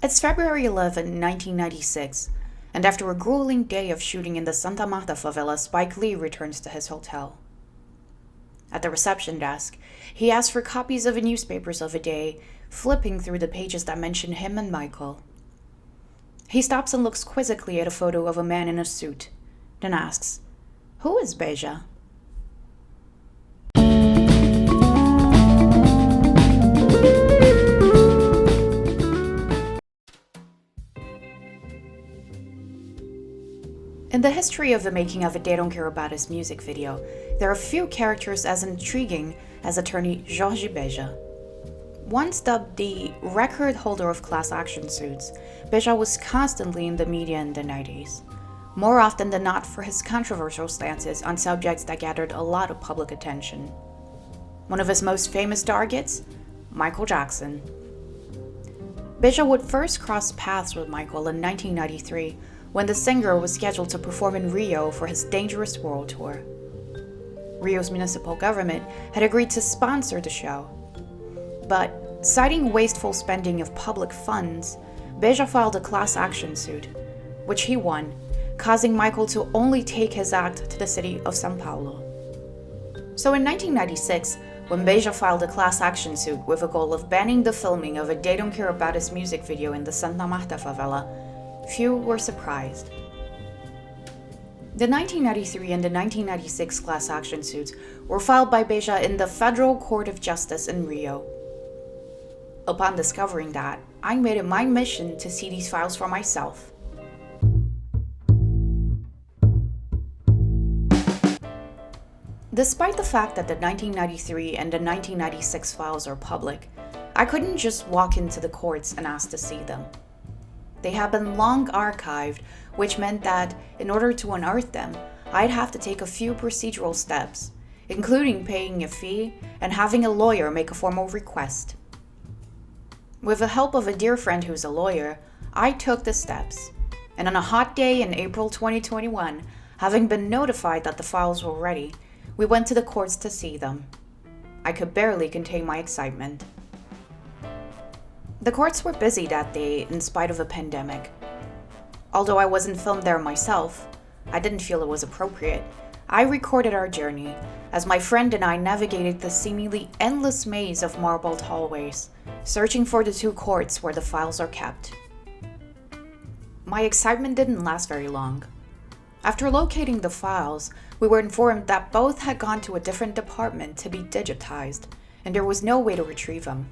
It's February 11, 1996, and after a grueling day of shooting in the Santa Marta favela, Spike Lee returns to his hotel. At the reception desk, he asks for copies of the newspapers of the day, flipping through the pages that mention him and Michael. He stops and looks quizzically at a photo of a man in a suit, then asks, "Who is Beja?" In the history of the making of a They Don't Care About Us music video, there are few characters as intriguing as attorney Jorge Beja. Once dubbed the record holder of class action suits, Beja was constantly in the media in the 90s, more often than not for his controversial stances on subjects that gathered a lot of public attention. One of his most famous targets? Michael Jackson. Beja would first cross paths with Michael in 1993 when the singer was scheduled to perform in Rio for his Dangerous World Tour. Rio's municipal government had agreed to sponsor the show. But, citing wasteful spending of public funds, Beja filed a class action suit, which he won, causing Michael to only take his act to the city of São Paulo. So in 1996, when Beja filed a class action suit with the goal of banning the filming of a They Don't Care About Us music video in the Santa Marta favela, few were surprised. The 1993 and the 1996 class action suits were filed by Beja in the Federal Court of Justice in Rio. Upon discovering that, I made it my mission to see these files for myself. Despite the fact that the 1993 and the 1996 files are public, I couldn't just walk into the courts and ask to see them. They have been long archived, which meant that, in order to unearth them, I'd have to take a few procedural steps, including paying a fee and having a lawyer make a formal request. With the help of a dear friend who's a lawyer, I took the steps, and on a hot day in April 2021, having been notified that the files were ready, we went to the courts to see them. I could barely contain my excitement. The courts were busy that day in spite of a pandemic. Although I wasn't filmed there myself, I didn't feel it was appropriate. I recorded our journey as my friend and I navigated the seemingly endless maze of marbled hallways, searching for the two courts where the files are kept. My excitement didn't last very long. After locating the files, we were informed that both had gone to a different department to be digitized, and there was no way to retrieve them.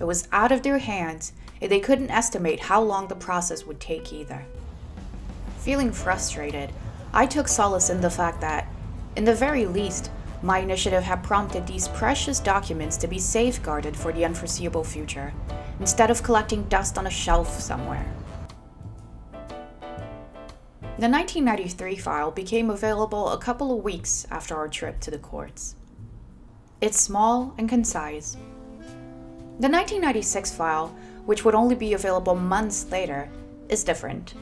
It was out of their hands, and they couldn't estimate how long the process would take either. Feeling frustrated, I took solace in the fact that, in the very least, my initiative had prompted these precious documents to be safeguarded for the unforeseeable future, instead of collecting dust on a shelf somewhere. The 1993 file became available a couple of weeks after our trip to the courts. It's small and concise. The 1996 file, which would only be available months later, is different.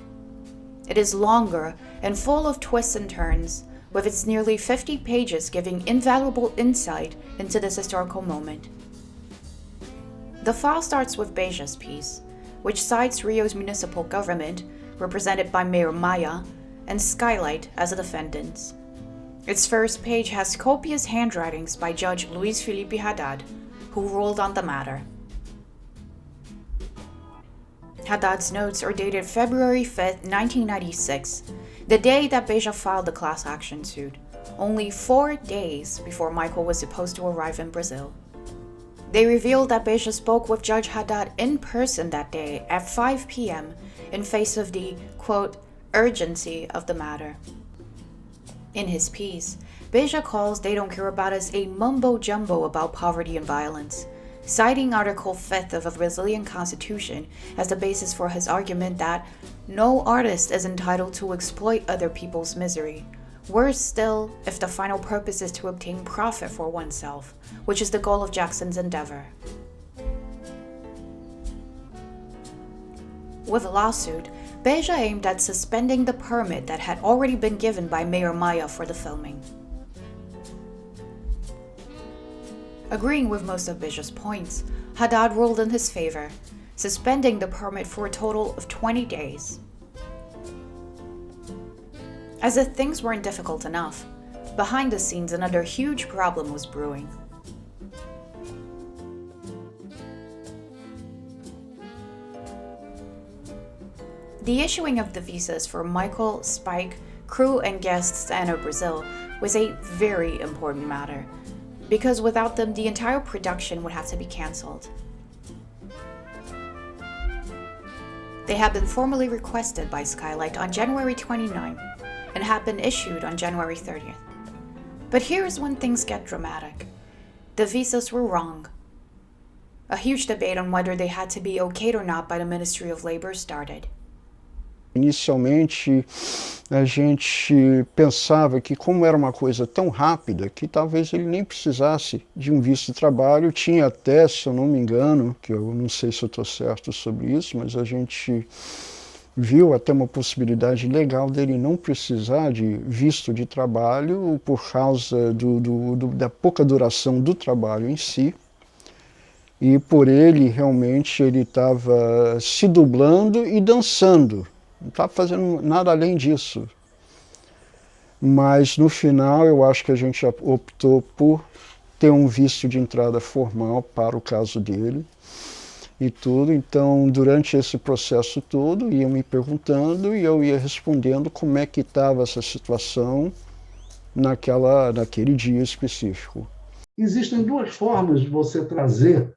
It is longer and full of twists and turns, with its nearly 50 pages giving invaluable insight into this historical moment. The file starts with Beja's piece, which cites Rio's municipal government, represented by Mayor Maya, and Skylight as the defendants. Its first page has copious handwritings by Judge Luis Felipe Haddad, who ruled on the matter. Haddad's notes are dated February 5, 1996, the day that Beja filed the class action suit, only 4 days before Michael was supposed to arrive in Brazil. They revealed that Beja spoke with Judge Haddad in person that day at 5 p.m. in face of the, quote, urgency of the matter. In his piece, Beja calls They Don't Care About Us a mumbo-jumbo about poverty and violence, citing Article 5th of the Brazilian Constitution as the basis for his argument that no artist is entitled to exploit other people's misery. Worse still, if the final purpose is to obtain profit for oneself, which is the goal of Jackson's endeavor. With the lawsuit, Beja aimed at suspending the permit that had already been given by Mayor Maya for the filming. Agreeing with most of Beja's points, Haddad ruled in his favor, suspending the permit for a total of 20 days. As if things weren't difficult enough, behind the scenes another huge problem was brewing. The issuing of the visas for Michael, Spike, crew and guests to enter Brazil was a very important matter, because without them the entire production would have to be cancelled. They had been formally requested by Skylight on January 29th and had been issued on January 30th. But here's when things get dramatic. The visas were wrong. A huge debate on whether they had to be okayed or not by the Ministry of Labor started. Inicialmente, a gente pensava que, como era uma coisa tão rápida, que talvez ele nem precisasse de um visto de trabalho. Tinha até, se eu não me engano, que eu não sei se eu estou certo sobre isso, mas a gente viu até uma possibilidade legal dele não precisar de visto de trabalho por causa da pouca duração do trabalho em si. E por ele, realmente, ele estava se dublando e dançando. Não estava fazendo nada além disso. Mas no final eu acho que a gente optou por ter um visto de entrada formal para o caso dele e tudo. Então, durante esse processo todo, iam me perguntando e eu ia respondendo como é que estava essa situação naquele dia específico. Existem duas formas de você trazer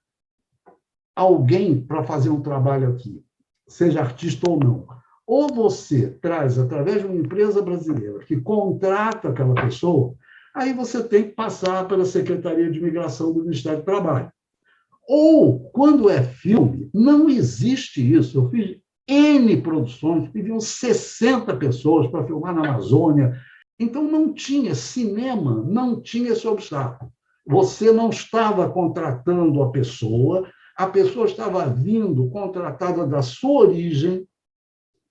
alguém para fazer um trabalho aqui, seja artista ou não. Ou você traz através de uma empresa brasileira que contrata aquela pessoa, aí você tem que passar pela Secretaria de Imigração do Ministério do Trabalho. Ou, quando é filme, não existe isso. Eu fiz N produções, pediam 60 pessoas para filmar na Amazônia. Então, não tinha cinema, não tinha esse obstáculo. Você não estava contratando a pessoa estava vindo contratada da sua origem,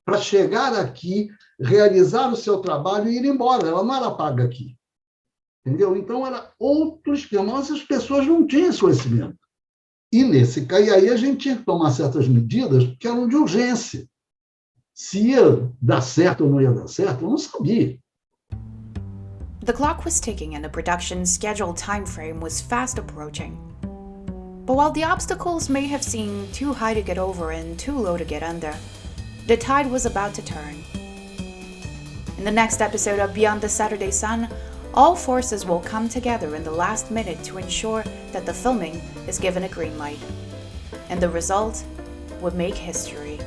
para chegar aqui, realizar o seu trabalho e ir embora. Ela não era paga aqui. Entendeu? Então, era outro esquema. Mas as pessoas não tinham esse conhecimento. E aí a gente tinha que tomar certas medidas que eram de urgência. Se ia dar certo ou não ia dar certo, eu não sabia. The clock was ticking and the production's scheduled time frame was fast approaching. But while the obstacles may have seemed too high to get over and too low to get under, the tide was about to turn. In the next episode of Beyond the Saturday Sun, all forces will come together in the last minute to ensure that the filming is given a green light. And the result would make history.